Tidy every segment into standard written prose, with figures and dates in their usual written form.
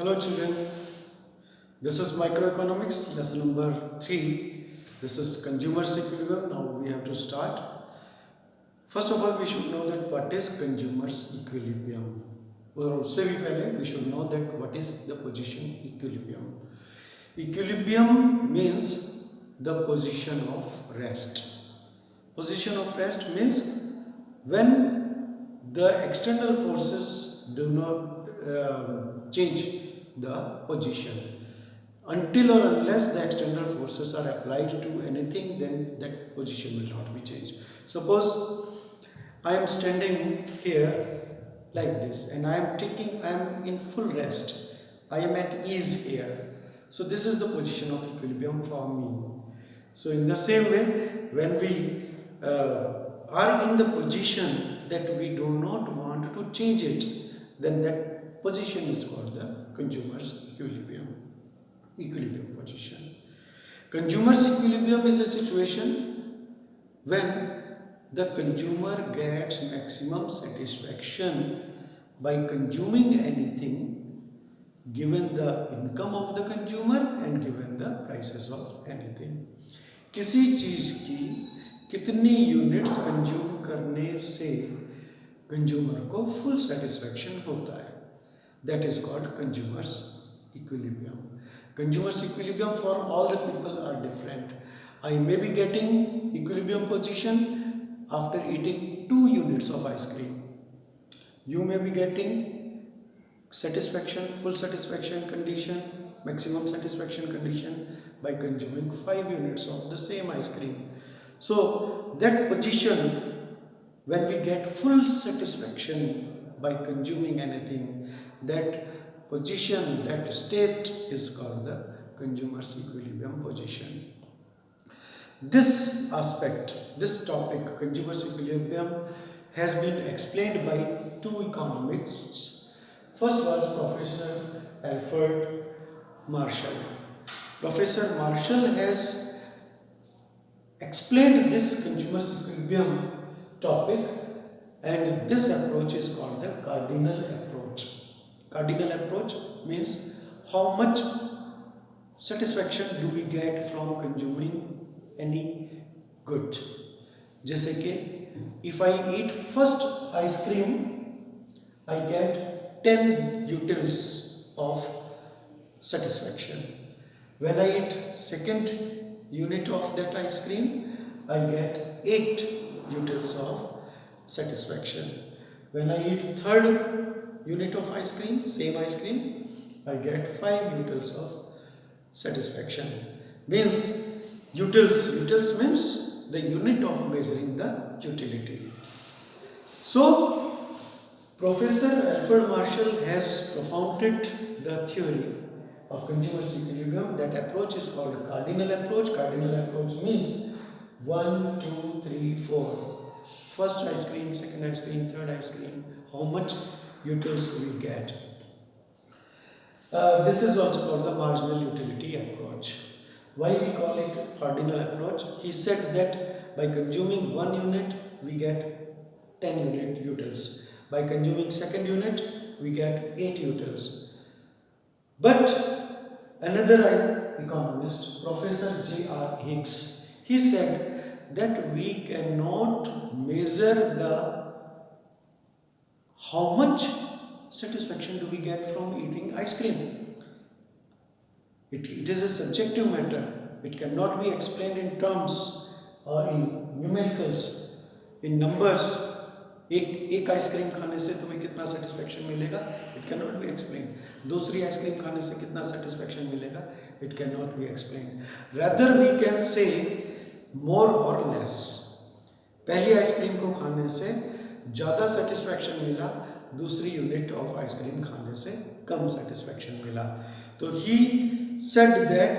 Hello children, this is microeconomics lesson number 3. This is consumer's equilibrium. Now we have to start. First of all, we should know that what is consumer's equilibrium. और उससे भी पहले we should know that what is the position equilibrium. Equilibrium means the position of rest. Position of rest means when the external forces do not change the position. Until or unless the external forces are applied to anything, then that position will not be changed. Suppose I am standing here like this and I am in full rest. I am at ease here. So this is the position of equilibrium for me. So in the same way, when we are in the position that we do not want to change it, then that position is called the consumer's equilibrium position. Consumer's equilibrium is a situation when the consumer gets maximum satisfaction by consuming anything given the income of the consumer and given the prices of anything. किसी चीज़ की कितनी units consume करने से consumer को full satisfaction होता है, that is called consumer's equilibrium. Consumer's equilibrium for all the people are different. I may be getting equilibrium position after eating 2 units of ice cream. You may be getting satisfaction, full satisfaction condition, maximum satisfaction condition by consuming 5 units of the same ice cream. So that position, when we get full satisfaction by consuming anything, that position, that state is called the consumer's equilibrium position. This aspect, this topic, consumer's equilibrium, has been explained by 2 economists. First was Professor Alfred Marshall. Professor Marshall has explained this consumer's equilibrium topic, and this approach is called the cardinal approach. Cardinal approach means how much satisfaction do we get from consuming any good. जैसे कि if I eat first ice cream, I get 10 utils of satisfaction. When I eat second unit of that ice cream, I get 8 utils of satisfaction. When I eat third unit of ice cream, same ice cream, I get 5 utils of satisfaction. Means utils means the unit of measuring the utility. So Professor Alfred Marshall has propounded the theory of consumer's equilibrium. That approach is called cardinal approach. Cardinal approach means 1, 2, 3, 4. First ice cream, second ice cream, third ice cream. How much utils we get. This is also called the marginal utility approach. Why we call it cardinal approach? He said that by consuming 1 unit, we get 10 unit utils. By consuming second unit, we get 8 utils. But another economist, Professor J.R. Hicks, he said that we cannot measure how much satisfaction do we get from eating ice cream. It is a subjective matter. It cannot be explained in terms or in numericals, in numbers. एक ice cream खाने से तुम्हें कितना satisfaction मिलेगा, it can not be explain. दूसरी ice cream खाने से कितना सेटिस्फैक्शन मिलेगा, it can not be explain. Rather we can say more और लेस. पहली आइसक्रीम को खाने से ज़्यादा सेटिस्फैक्शन मिला, दूसरी यूनिट ऑफ आइसक्रीम खाने से कम सेटिस्फैक्शन मिला. तो he said that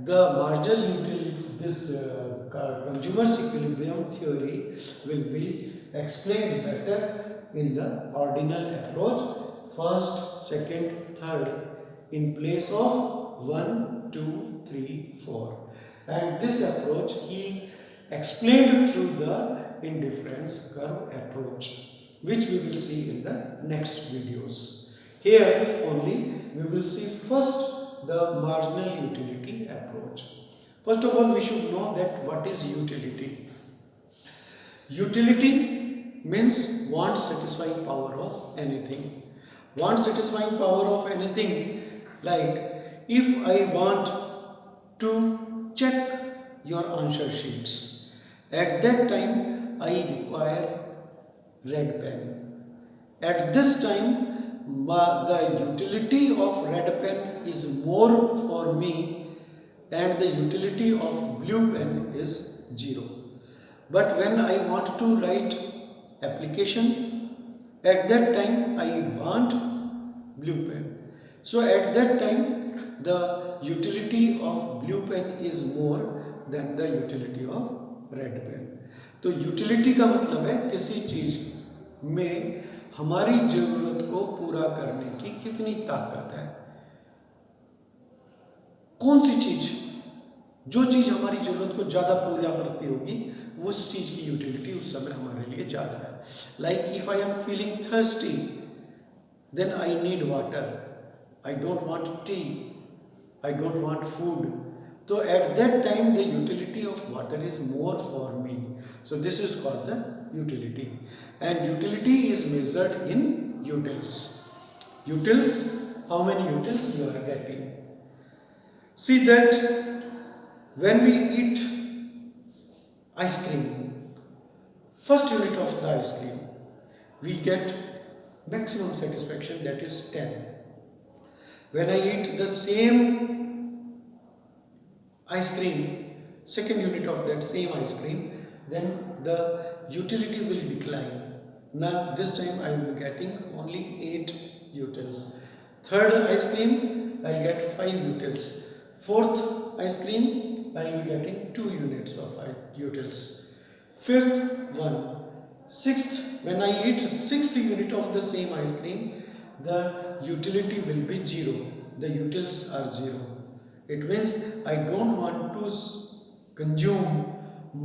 the marginal utility, this consumer's equilibrium theory will be explained better in the ordinal approach, first, second, third, in place of 1, 2, 3, 4. And this approach he explained through the indifference curve approach, which we will see in the next videos. Here only we will see first the marginal utility approach. First of all, we should know that what is utility. Utility means want satisfying power of anything. Want satisfying power of anything, like if I want to check your answer sheets, at that time I require red pen. At this time, the utility of red pen is more for me and the utility of blue pen is 0. But when I want to write application, at that time I want blue pen. So at that time the utility of blue pen is more than the utility of red pen. तो utility का मतलब है किसी चीज में हमारी जरूरत को पूरा करने की कितनी ताकत है. कौन सी चीज, जो चीज हमारी जरूरत को ज्यादा पूरा करती होगी उस चीज की यूटिलिटी उस समय हमारे लिए ज्यादा है. Like if I am feeling thirsty then I need water. I don't want tea, I don't want food. तो at that time the utility of water is more for me. So this is called the utility, and utility is measured in utils. Utils, how many utils you are getting? See that when we eat ice cream, first unit of the ice cream, we get maximum satisfaction, that is 10. When I eat the same ice cream, second unit of that same ice cream, then the utility will decline. Now this time I will be getting only 8 utils. Third ice cream I will get 5 utils. Fourth ice cream I will be getting 2 units of utils. Fifth one. Sixth, when I eat 6th unit of the same ice cream, the utility will be 0. The utils are 0. It means I don't want to consume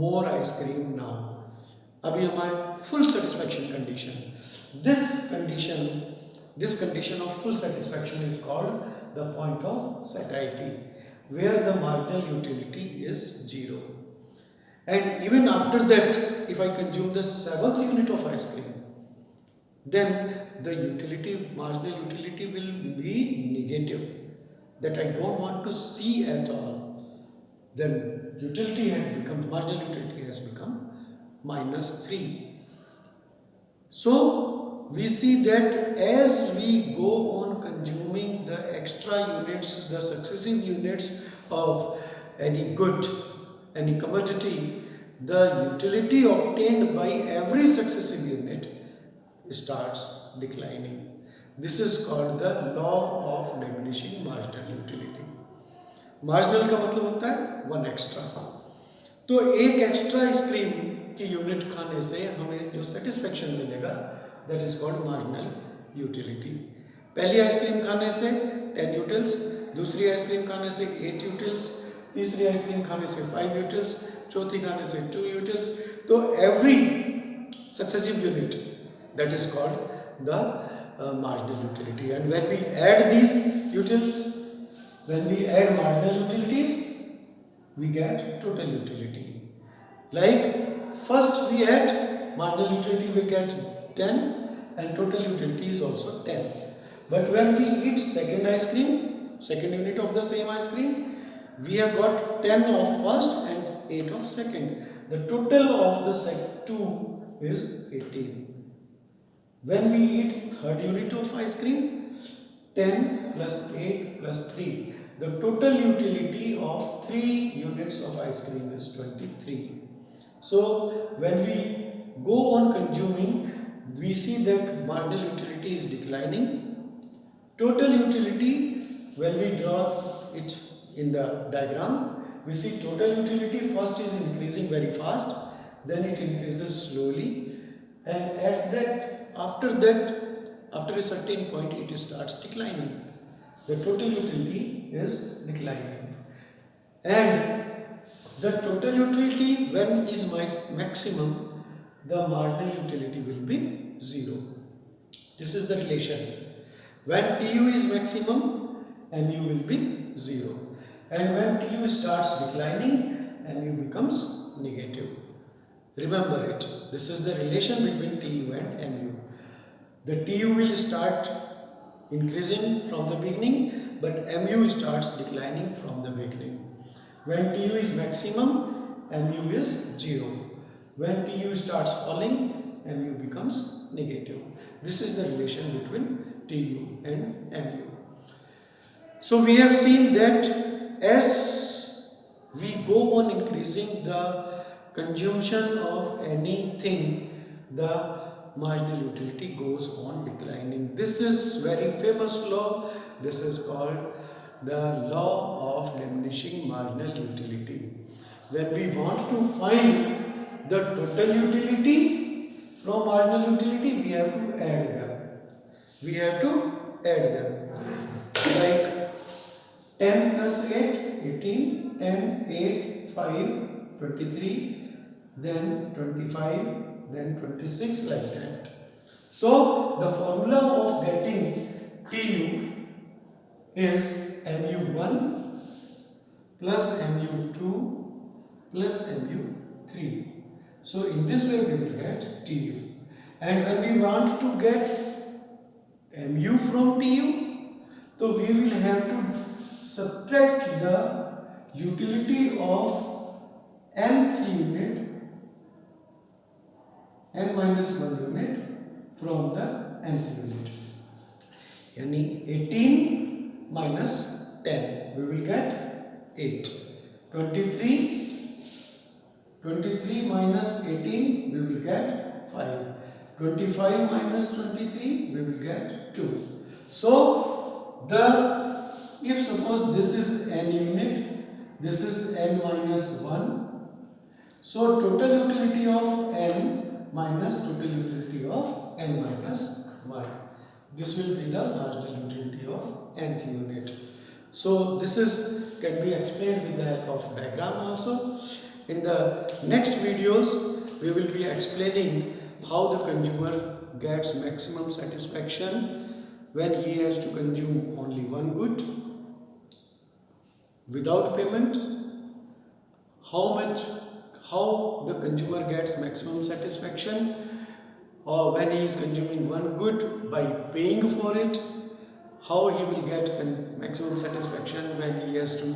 more ice cream now. अभी हमारे full satisfaction condition. This condition of full satisfaction is called the point of satiety, where the marginal utility is 0. And even after that, if I consume the 7th unit of ice cream, then the marginal utility will be negative, that I don't want to see at all. Then marginal utility has become -3. So we see that as we go on consuming the extra units, the successive units of any good, any commodity, the utility obtained by every successive unit starts declining. This is called the law of diminishing marginal utility. Marginal का मतलब होता है 1 extra. तो एक extra ice cream की unit खाने से हमें जो सेटिस्फेक्शन मिलेगा, that is called marginal utility. पहली आइसक्रीम खाने से 10 यूटिल्स, दूसरी आइसक्रीम खाने से 8 यूटिल्स, तीसरी आइसक्रीम खाने से 5 यूटिल्स, चौथी खाने से 2 यूटिल्स. तो every successive unit, that is called the marginal utility. And when we add these utils, when we add marginal utilities, we get total utility. Like first we add marginal utility, we get 10, and total utility is also 10. But when we eat second ice cream, second unit of the same ice cream, we have got 10 of first and 8 of second. The total of the 2 is 18. When we eat third unit of ice cream, 10 plus 8 plus 3, the total utility of 3 units of ice cream is 23. So when we go on consuming, we see that marginal utility is declining. Total utility, when we draw it in the diagram, we see total utility first is increasing very fast, then it increases slowly, and after a certain point it starts declining. The total utility is declining, and the total utility when is maximum, the marginal utility will be 0. This is the relation. When TU is maximum, MU will be 0. And when TU starts declining, MU becomes negative. Remember it. This is the relation between TU and MU. The TU will start increasing from the beginning, but MU starts declining from the beginning. When TU is maximum, MU is 0. When TU starts falling, MU becomes negative. This is the relation between TU and MU. So we have seen that as we go on increasing the consumption of anything, the marginal utility goes on declining. This is very famous law. This is called the law of diminishing marginal utility. When we want to find the total utility from marginal utility, we have to add them. We have to add them. Like 10 plus 8, 18, 10, 8, 5, 23, then 25, then 26, like that. So, the formula of getting TU is MU1 plus MU2 plus MU3. So, in this way we will get TU. And when we want to get MU from TU, so we will have to subtract the utility of nth unit, n minus 1 unit from the nth unit. Yani 18 minus 10, we will get 8. 23 minus 18, we will get 5. 25 minus 23, we will get 2. So, if suppose this is n unit, this is n minus 1. So, total utility of n minus total utility of n minus 1. This will be the marginal utility of nth unit. So, this can be explained with the help of diagram also. In the next videos, we will be explaining how the consumer gets maximum satisfaction when he has to consume only one good without payment, how the consumer gets maximum satisfaction or when he is consuming one good by paying for it, how he will get maximum satisfaction when he has to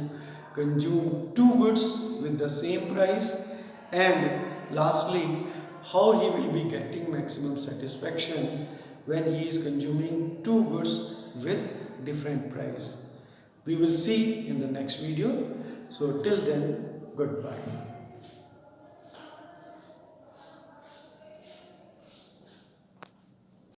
consume two goods with the same price, and lastly, how he will be getting maximum satisfaction when he is consuming two goods with different price. We will see in the next video. So till then, goodbye.